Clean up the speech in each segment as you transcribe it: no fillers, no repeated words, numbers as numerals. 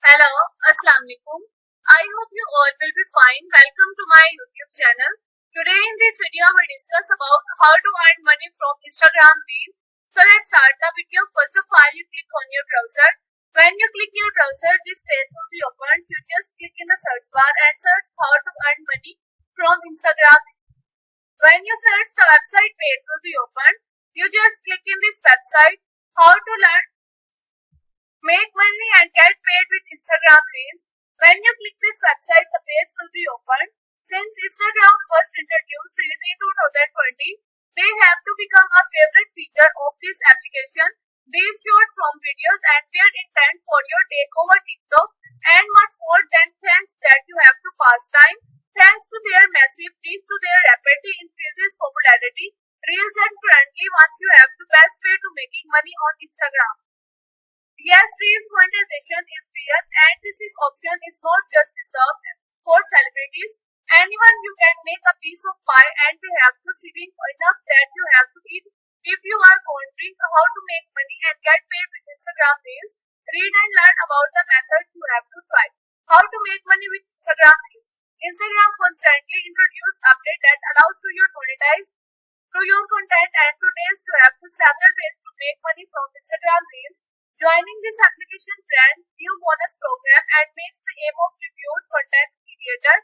Hello, Assalamu alaikum. I hope you all will be fine. Welcome to my YouTube channel. Today in this video, we discuss about how to earn money from Instagram Reels. So let's start the video. First of all, you click on your browser. When you click your browser, this page will be opened. You just click in the search bar and search how to earn money from Instagram. When you search, the website page will be opened. You just click in this website, how to learn make money and get paid with Instagram Reels. When you click this website, the page will be opened. Since Instagram first introduced Reels in 2020, they have to become a favorite feature of this application. These short form videos and their intent for your take over TikTok and much more than thanks that you have to pass time. Thanks to their massive reach to their rapidly increases popularity, Reels and currently once you have the best way to making money on Instagram. Yes, Reels monetization is real and this is option is not just reserved for celebrities. Anyone you can make a piece of pie and they have to saving enough that you have to eat. If you are wondering how to make money and get paid with Instagram Reels, read and learn about the method you have to try. How to make money with Instagram Reels. Instagram constantly introduced update that allows to you monetize to your content and today's you have to several ways to make money from Instagram Reels. Joining this application brand new bonus program and makes the aim of reviewed content creator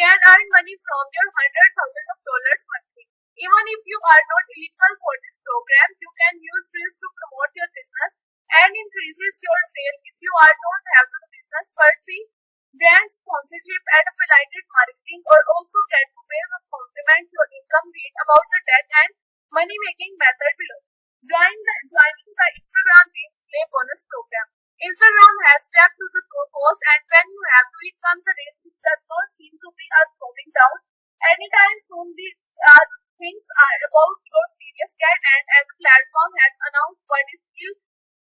can earn money from your $100,000 monthly. Even if you are not eligible for this program, you can use Reels to promote your business and increases your sale if you are don't have the business per se. Brand sponsorship and affiliated marketing or also get to ways of complement your income. Read about the debt and money making method below. Joining the Instagram Reels Play Bonus Program. Instagram has stepped to the goals and when you have to it from the Reels, it does not seem to be slowing down anytime soon. These things are about your serious cat and as a platform has announced what is still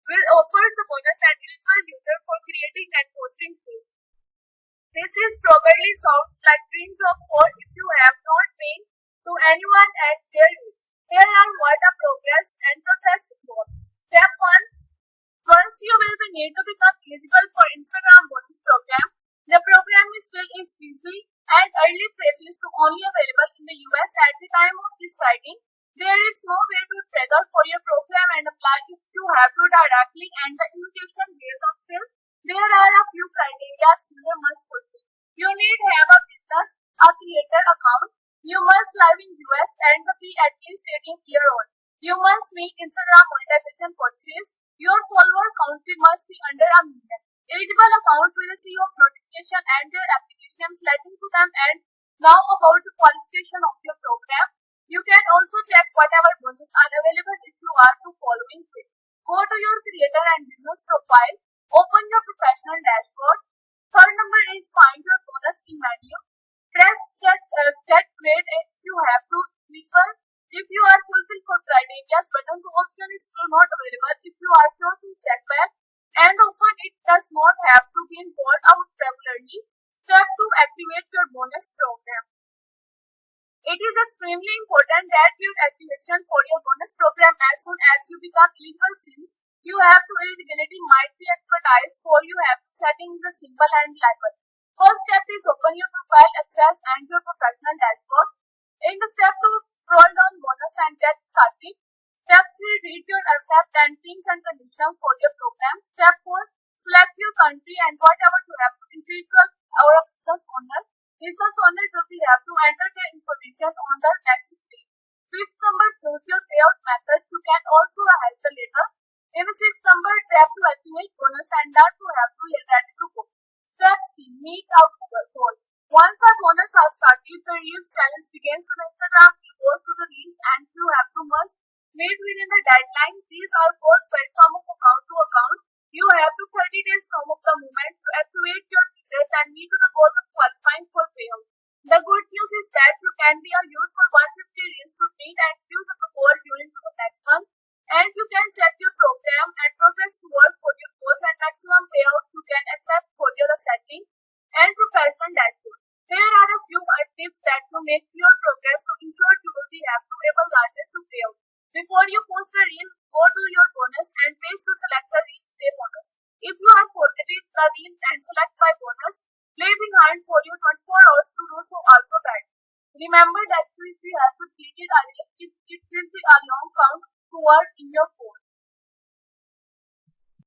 will offers the bonus and eligible user for creating and posting reels. This is probably sounds like dream job for if you have not paid to anyone at their reels. Here are what a progress and process involved. Step 1. Once you will be need to become eligible for Instagram bonus program, the program is still is easy and early phases to only available in the US at the time of this writing. There is no way to trigger for your program and apply if you have to directly and the invitation based on skill. There are a few criteria user must fulfill. You need have a business, a creator account. You must live in US and be at least 18-year old. You must meet Instagram monetization policies. Your follower count must be under a million. Eligible account will receive notification and their applications letting to them and now about the qualification of your program. You can also check whatever bonus are available if you are to following quick. Go to your creator and business profile. Open your professional dashboard. Third number is find your bonus in menu. Press check get grade if you have to eligible. If you are fulfilled for criteria, button to option is still not available. If you are sure to check back and often it does not have to be rolled out regularly. Step 2. Activate your bonus program. It is extremely important that your activation for your bonus program as soon as you become eligible since you have to eligibility might be expertise for you have setting the simple and reliable. First step is open your profile access and your professional dashboard. In the step 2, scroll down bonus and get started. Step 3, read your accept and terms and conditions for your program. Step 4, select your country and whatever you have to individual or a business owner. Business owner will be have to enter their information on the next screen. Fifth number, choose your payout method. You can also has the later. In the sixth number, tap to activate bonus and that to have to get ready to go. Step 3, meet out goals. Once our bonus are started, the Reels challenge begins on Instagram. It goes to the Reels and you have to must meet within the deadline. These are goals spread from account to account. You have to 30 days from the moment you activate your features and meet to the goals of qualifying for payout. The good news is that you can be used for 150 Reels to meet and use of the goal during the next month. And you can check your program and progress toward for your goals and maximum payout you can accept for your setting and professional dashboard. Here are a few tips that will make your progress to ensure you will be have to able largest to payout. Before you post a reel, go to your bonus and page to select the Reels Pay bonus. If you are forgetting the reels and select by bonus, play behind for you 24 hours to do so also that. Remember that if you have completed a reel, it will be a long count toward in your phone.